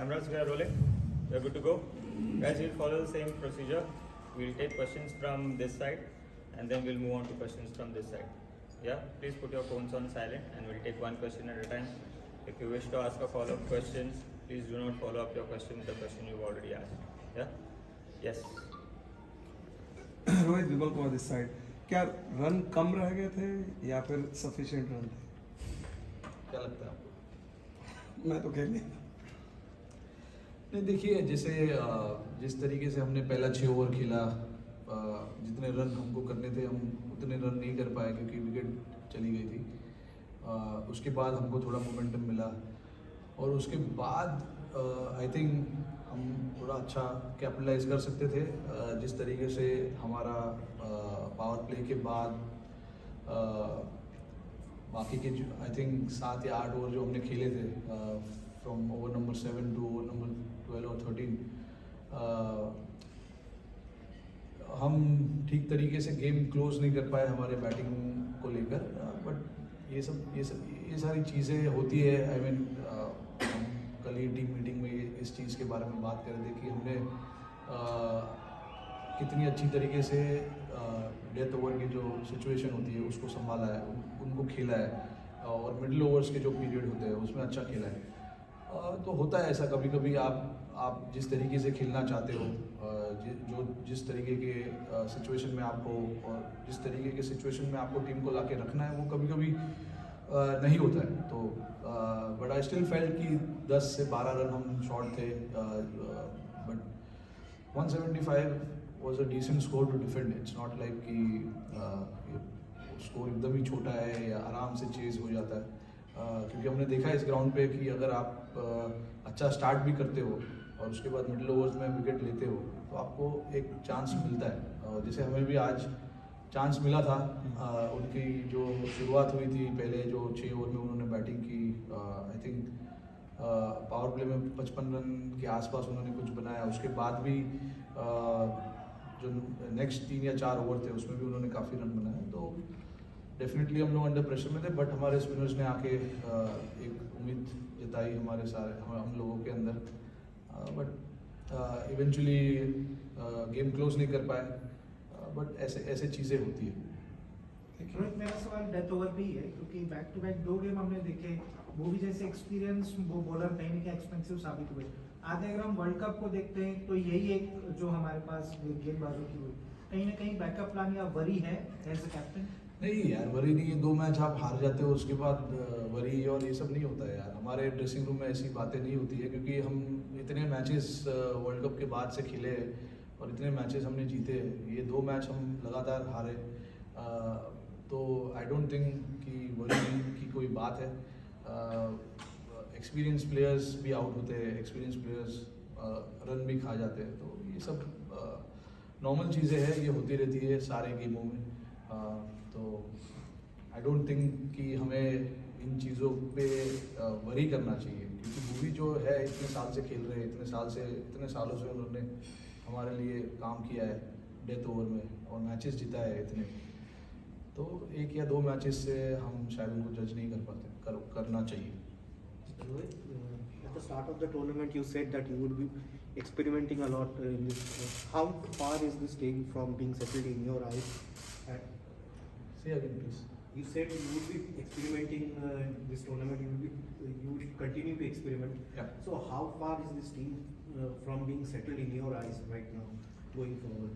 Cameras, we are rolling. We are good to go. Guys, we'll follow the same procedure. We'll take questions from this side and then we'll move on to questions from this side. Yeah, please put your phones on silent and we'll take one question at a time. If you wish to ask a follow-up questions, please do not follow up your question with the question you've already asked. Yeah? Yes. Rohit Vimal Kumar this side, क्या run कम रह गए थे या फिर sufficient run थे? क्या लगता है आपको? मैं तो खेल नहीं। नहीं, देखिए, जैसे जिस तरीके से हमने पहला 6 ओवर खेला, जितने रन हमको करने थे हम उतने रन नहीं कर पाए क्योंकि विकेट चली गई थी। उसके बाद हमको थोड़ा मोमेंटम मिला और उसके बाद आई थिंक हम थोड़ा अच्छा कैपिटलाइज कर सकते थे। जिस तरीके से हमारा पावर प्ले के बाद बाकी के आई थिंक 7 या 8 ओवर जो हमने खेले थे, from over number 7 to over number 12 और 13, हम ठीक तरीके से गेम क्लोज नहीं कर पाए हमारे बैटिंग को लेकर। बट ये सारी चीज़ें होती है। आई मीन, हम कल ही टीम मीटिंग में इस चीज़ के बारे में बात कर रहे थे कि हमने कितनी अच्छी तरीके से डेथ ओवर की जो सिचुएशन होती है उसको संभाला है, उनको खेला है और मिडिल ओवर्स के जो पीरियड होते हैं उसमें अच्छा खेला है। तो होता है ऐसा कभी कभी, आप जिस तरीके से खेलना चाहते हो, जिस तरीके के सिचुएशन में आप हो और जिस तरीके के सिचुएशन में आपको टीम को लाके रखना है वो कभी कभी नहीं होता है। तो बट आई स्टिल फेल्ट कि 10 से 12 रन हम शॉर्ट थे, but 175 was a decent score to defend. It's not like कि स्कोर एकदम ही छोटा है या आराम से चेज हो जाता है, क्योंकि हमने देखा है इस ग्राउंड पे कि अगर आप अच्छा स्टार्ट भी करते हो और उसके बाद मिडिल ओवर्स में विकेट लेते हो तो आपको एक चांस मिलता है। जैसे हमें भी आज चांस मिला था। उनकी जो शुरुआत हुई थी पहले जो 6 ओवर में उन्होंने बैटिंग की, आई थिंक पावर प्ले में 55 रन के आसपास उन्होंने कुछ बनाया। उसके बाद भी जो नेक्स्ट 3 या 4 ओवर थे उसमें भी उन्होंने काफ़ी रन बनाए। तो डेफिनेटली हम लोग अंडर प्रेशर में थे, बट हमारे स्पिनर्स ने आके एक उम्मीद जताई हम लोगों के अंदर। बट इवेंचुअली गेम क्लोज नहीं कर पाए, बट ऐसे चीज़ें होती है। रोहित, मेरा सवाल डेथ ओवर पे ही है क्योंकि बैक टू बैक 2 गेम हमने देखे, वो भी जैसे एक्सपीरियंस वो बॉलर कहीं ना कहीं एक्सपेंसिव साबित हुए। आगे अगर हम वर्ल्ड कप को देखते हैं तो यही एक जो हमारे पास गेंदबाजों की हुई, कहीं ना कहीं बैकअप प्लान या वरी है एज अ कैप्टन? नहीं यार, वरी नहीं है। 2 मैच आप हार जाते हो उसके बाद वरी और ये सब नहीं होता है यार। हमारे ड्रेसिंग रूम में ऐसी बातें नहीं होती है क्योंकि हम इतने मैचेस वर्ल्ड कप के बाद से खेले और इतने मैचेस हमने जीते। ये 2 मैच हम लगातार हारे, तो आई डोंट थिंक कि वरी की कोई बात है। एक्सपीरियंस प्लेयर्स भी आउट होते हैं, एक्सपीरियंस प्लेयर्स रन भी खा जाते हैं, तो ये सब नॉर्मल चीज़ें हैं, ये होती रहती है सारे गेमों में। तो आई डोंट थिंक कि हमें इन चीज़ों पे वरी करना चाहिए, क्योंकि भुवी जो है इतने साल से खेल रहे हैं, इतने सालों से उन्होंने हमारे लिए काम किया है डेथ ओवर में और मैचेस जीता है इतने। तो 1 या 2 मैचेस से हम शायद उनको जज नहीं कर पाते, करना चाहिए। At the start of the tournament, you said that you would be experimenting a lot in this. How far is this taking from being settled in your eyes? Say again, please. You said you would be experimenting in this tournament. You would continue to experiment. Yeah. So how far is this team from being settled in your eyes right now, going forward?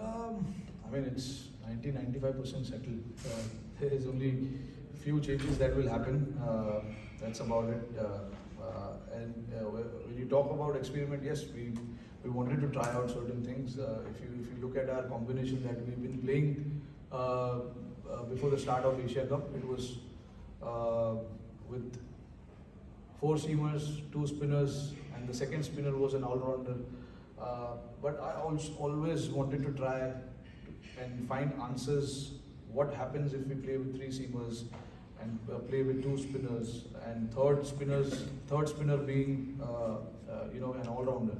I mean, it's 90-95% settled. There is only few changes that will happen. That's about it. And when you talk about experiment, yes, we wanted to try out certain things. If you look at our combination that we've been playing before the start of Asia Cup, it was with 4 seamers, 2 spinners, and the second spinner was an all-rounder. But I always wanted to try and find answers. What happens if we play with 3 seamers and play with 2 spinners and third spinner being an all-rounder.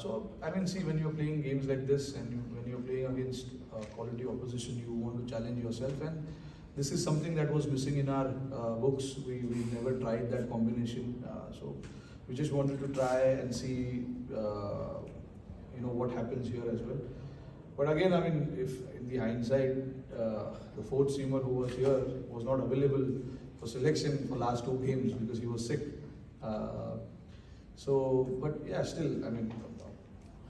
So I mean, see, when you're playing games like this and when you're playing against quality opposition, you want to challenge yourself, and this is something that was missing in our books. We never tried that combination. So we just wanted to try and see, what happens here as well. But again, I mean, if in the hindsight, the fourth seamer who was here was not available for selection for last 2 games because he was sick. But yeah, still, I mean,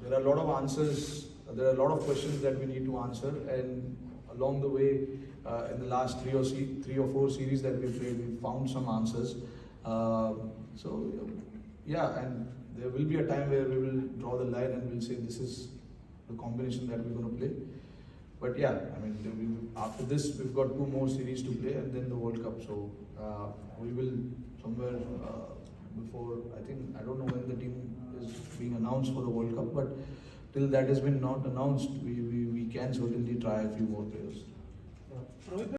there are a lot of answers. There are a lot of questions that we need to answer, and along the way, in the last 3 or 4 series that we played, we found some answers. Yeah, and there will be a time where we will draw the line and we'll say this is the combination that we're going to play. But yeah, I mean, after this, we've got 2 more series to play and then the World Cup. So we will somewhere before, I don't know when the team is being announced for the World Cup, but till that has been not announced, we can certainly try a few more players. Rohit